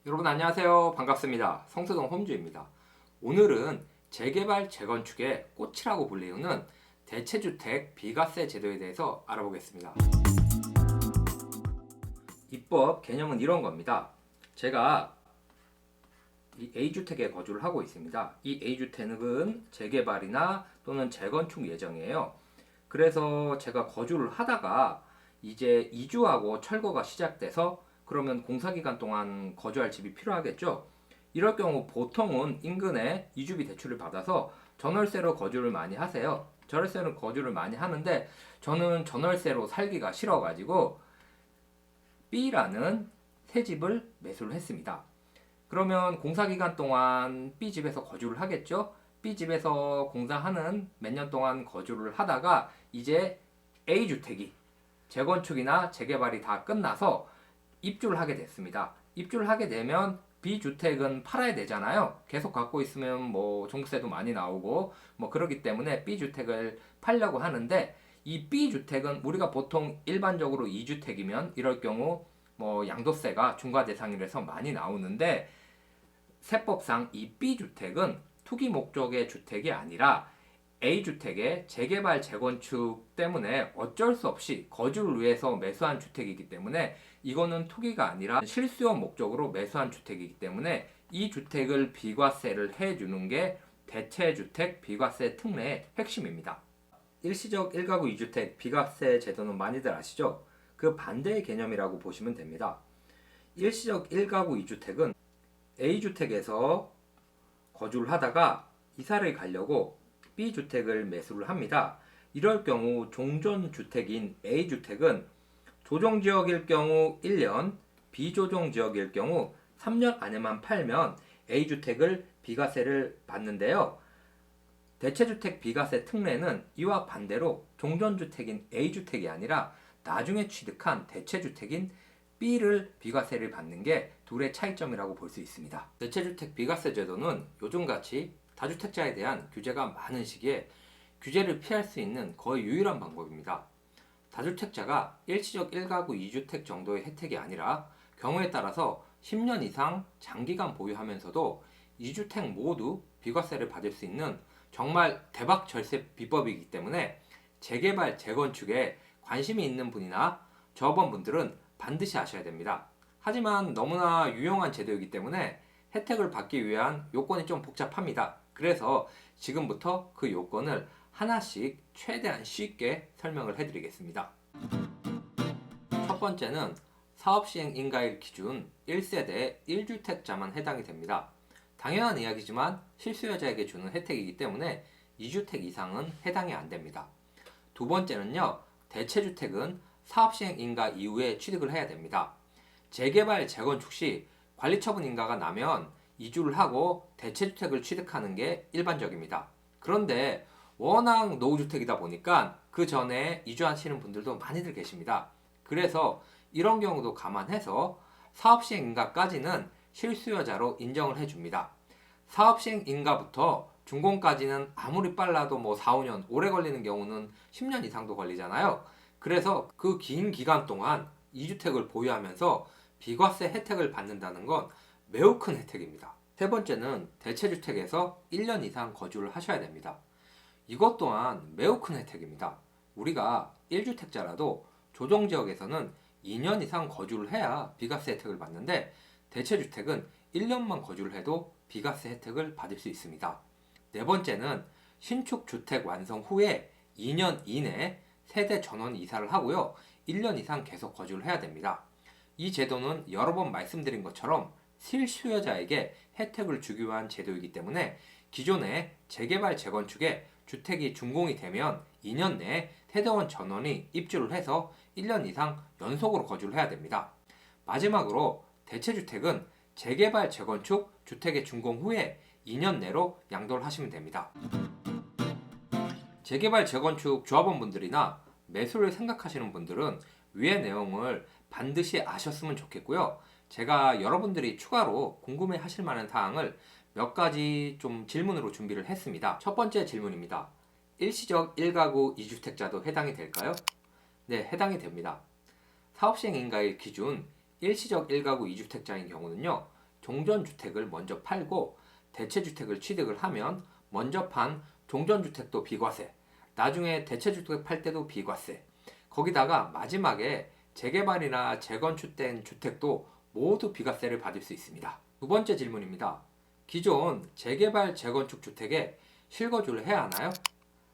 여러분 안녕하세요. 반갑습니다. 성수동 홈주입니다. 오늘은 재개발 재건축의 꽃이라고 불리우는 대체주택 비과세 제도에 대해서 알아보겠습니다. 입법 개념은 이런 겁니다. 제가 이 A주택에 거주를 하고 있습니다. 이 A주택은 재개발이나 또는 재건축 예정이에요. 그래서 제가 거주를 하다가 이제 이주하고 철거가 시작돼서 그러면 공사기간 동안 거주할 집이 필요하겠죠. 이럴 경우 보통은 인근에 이주비 대출을 받아서 전월세로 거주를 많이 하세요. 전월세로 거주를 많이 하는데 저는 전월세로 살기가 싫어가지고 B라는 새 집을 매수를 했습니다. 그러면 공사기간 동안 B집에서 거주를 하겠죠. B집에서 공사하는 몇 년 동안 거주를 하다가 이제 A주택이 재건축이나 재개발이 다 끝나서 입주를 하게 됐습니다. 입주를 하게 되면 B주택은 팔아야 되잖아요. 계속 갖고 있으면 뭐 종부세도 많이 나오고 뭐 그러기 때문에 B주택을 팔려고 하는데 이 B주택은 우리가 보통 일반적으로 2주택이면 이럴 경우 뭐 양도세가 중과 대상이라서 많이 나오는데 세법상 이 B주택은 투기 목적의 주택이 아니라 A주택의 재개발 재건축 때문에 어쩔 수 없이 거주를 위해서 매수한 주택이기 때문에 이거는 투기가 아니라 실수용 목적으로 매수한 주택이기 때문에 이 주택을 비과세를 해주는 게 대체주택 비과세 특례의 핵심입니다. 일시적 1가구 2주택 비과세 제도는 많이들 아시죠? 그 반대의 개념이라고 보시면 됩니다. 일시적 1가구 2주택은 A주택에서 거주를 하다가 이사를 가려고 B주택을 매수를 합니다. 이럴 경우 종전주택인 A주택은 조정지역일 경우 1년, 비조정지역일 경우 3년 안에만 팔면 A주택을 비과세를 받는데요. 대체주택 비과세 특례는 이와 반대로 종전주택인 A주택이 아니라 나중에 취득한 대체주택인 B를 비과세를 받는 게 둘의 차이점이라고 볼 수 있습니다. 대체주택 비과세 제도는 요즘같이 다주택자에 대한 규제가 많은 시기에 규제를 피할 수 있는 거의 유일한 방법입니다. 다주택자가 일시적 1가구 2주택 정도의 혜택이 아니라 경우에 따라서 10년 이상 장기간 보유하면서도 2주택 모두 비과세를 받을 수 있는 정말 대박 절세 비법이기 때문에 재개발, 재건축에 관심이 있는 분이나 조합원분들은 반드시 아셔야 됩니다. 하지만 너무나 유용한 제도이기 때문에 혜택을 받기 위한 요건이 좀 복잡합니다. 그래서 지금부터 그 요건을 하나씩 최대한 쉽게 설명을 해드리겠습니다. 첫 번째는 사업시행 인가일 기준 1세대 1주택자만 해당이 됩니다. 당연한 이야기지만 실수요자에게 주는 혜택이기 때문에 2주택 이상은 해당이 안 됩니다. 두 번째는요, 대체주택은 사업시행 인가 이후에 취득을 해야 됩니다. 재개발, 재건축 시 관리처분 인가가 나면 이주를 하고 대체주택을 취득하는 게 일반적입니다. 그런데 워낙 노후주택이다 보니까 그 전에 이주하시는 분들도 많이들 계십니다. 그래서 이런 경우도 감안해서 사업시행 인가까지는 실수요자로 인정을 해줍니다. 사업시행 인가부터 준공까지는 아무리 빨라도 뭐 4, 5년, 오래 걸리는 경우는 10년 이상도 걸리잖아요. 그래서 그 긴 기간 동안 2주택을 보유하면서 비과세 혜택을 받는다는 건 매우 큰 혜택입니다. 세 번째는 대체주택에서 1년 이상 거주를 하셔야 됩니다. 이것 또한 매우 큰 혜택입니다. 우리가 1주택자라도 조정지역에서는 2년 이상 거주를 해야 비과세 혜택을 받는데 대체주택은 1년만 거주를 해도 비과세 혜택을 받을 수 있습니다. 네 번째는 신축 주택 완성 후에 2년 이내 세대 전원 이사를 하고요. 1년 이상 계속 거주를 해야 됩니다. 이 제도는 여러 번 말씀드린 것처럼 실수요자에게 혜택을 주기 위한 제도이기 때문에 기존의 재개발 재건축에 주택이 준공이 되면 2년 내에 세대원 전원이 입주를 해서 1년 이상 연속으로 거주를 해야 됩니다. 마지막으로 대체주택은 재개발 재건축 주택의 준공 후에 2년 내로 양도를 하시면 됩니다. 재개발 재건축 조합원분들이나 매수를 생각하시는 분들은 위의 내용을 반드시 아셨으면 좋겠고요. 제가 여러분들이 추가로 궁금해 하실 만한 사항을 몇 가지 좀 질문으로 준비를 했습니다. 첫 번째 질문입니다. 일시적 1가구 2주택자도 해당이 될까요? 네, 해당이 됩니다. 사업시행 인가일 기준 일시적 1가구 2주택자인 경우는요, 종전주택을 먼저 팔고 대체주택을 취득을 하면 먼저 판 종전주택도 비과세, 나중에 대체주택 팔 때도 비과세, 거기다가 마지막에 재개발이나 재건축된 주택도 모두 비과세를 받을 수 있습니다. 두 번째 질문입니다. 기존 재개발 재건축 주택에 실거주를 해야 하나요?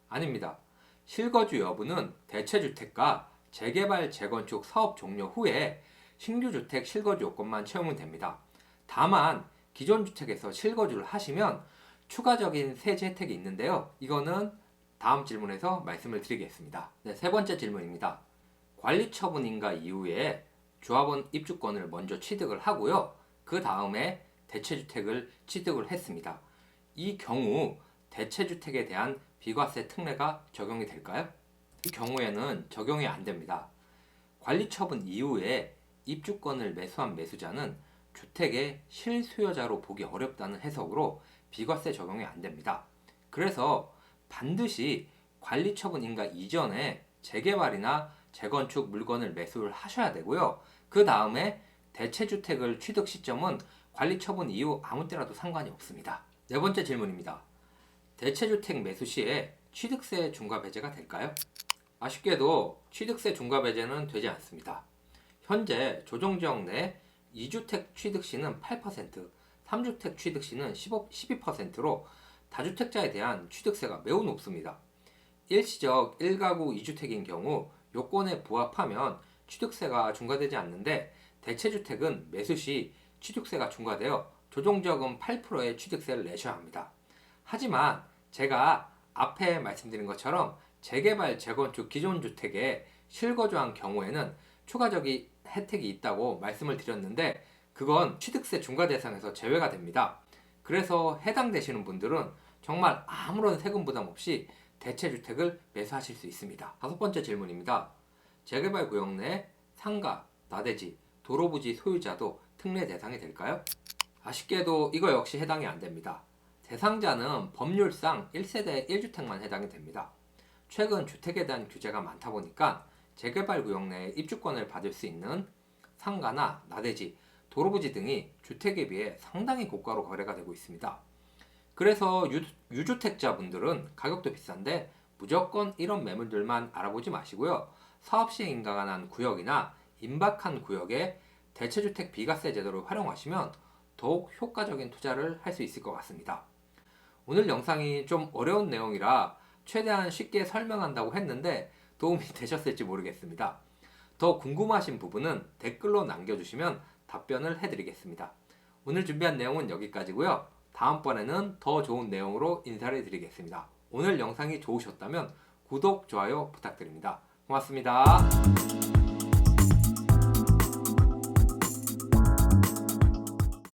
아닙니다. 실거주 여부는 대체주택과 재개발 재건축 사업 종료 후에 신규주택 실거주 요건만 채우면 됩니다. 다만 기존 주택에서 실거주를 하시면 추가적인 세제 혜택이 있는데요. 이거는 다음 질문에서 말씀을 드리겠습니다. 네, 세 번째 질문입니다. 관리처분 인가 이후에 조합원 입주권을 먼저 취득을 하고요. 그 다음에 대체주택을 취득을 했습니다. 이 경우 대체주택에 대한 비과세 특례가 적용이 될까요? 이 경우에는 적용이 안 됩니다. 관리처분 이후에 입주권을 매수한 매수자는 주택의 실수요자로 보기 어렵다는 해석으로 비과세 적용이 안 됩니다. 그래서 반드시 관리처분 인가 이전에 재개발이나 재건축 물건을 매수를 하셔야 되고요. 그 다음에 대체주택을 취득 시점은 관리처분 이후 아무 때라도 상관이 없습니다. 네 번째 질문입니다. 대체주택 매수 시에 취득세 중과 배제가 될까요? 아쉽게도 취득세 중과 배제는 되지 않습니다. 현재 조정지역 내 2주택 취득 시는 8%, 3주택 취득 시는 12%로 다주택자에 대한 취득세가 매우 높습니다. 일시적 1가구 2주택인 경우 요건에 부합하면 취득세가 중과되지 않는데 대체주택은 매수 시 취득세가 중과되어 조정지역은 8%의 취득세를 내셔야 합니다. 하지만 제가 앞에 말씀드린 것처럼 재개발, 재건축 기존 주택에 실거주한 경우에는 추가적인 혜택이 있다고 말씀을 드렸는데 그건 취득세 중과 대상에서 제외가 됩니다. 그래서 해당되시는 분들은 정말 아무런 세금 부담 없이 대체주택을 매수하실 수 있습니다. 다섯 번째 질문입니다. 재개발 구역 내 상가, 나대지, 도로부지 소유자도 특례 대상이 될까요? 아쉽게도 이거 역시 해당이 안 됩니다. 대상자는 법률상 1세대 1주택만 해당이 됩니다. 최근 주택에 대한 규제가 많다 보니까 재개발 구역 내 입주권을 받을 수 있는 상가나 나대지, 도로부지 등이 주택에 비해 상당히 고가로 거래가 되고 있습니다. 그래서 유주택자분들은 가격도 비싼데 무조건 이런 매물들만 알아보지 마시고요. 사업시행 인가가 난 구역이나 임박한 구역에 대체주택 비과세 제도를 활용하시면 더욱 효과적인 투자를 할 수 있을 것 같습니다. 오늘 영상이 좀 어려운 내용이라 최대한 쉽게 설명한다고 했는데 도움이 되셨을지 모르겠습니다. 더 궁금하신 부분은 댓글로 남겨주시면 답변을 해드리겠습니다. 오늘 준비한 내용은 여기까지고요. 다음번에는 더 좋은 내용으로 인사를 드리겠습니다. 오늘 영상이 좋으셨다면 구독, 좋아요 부탁드립니다. 고맙습니다.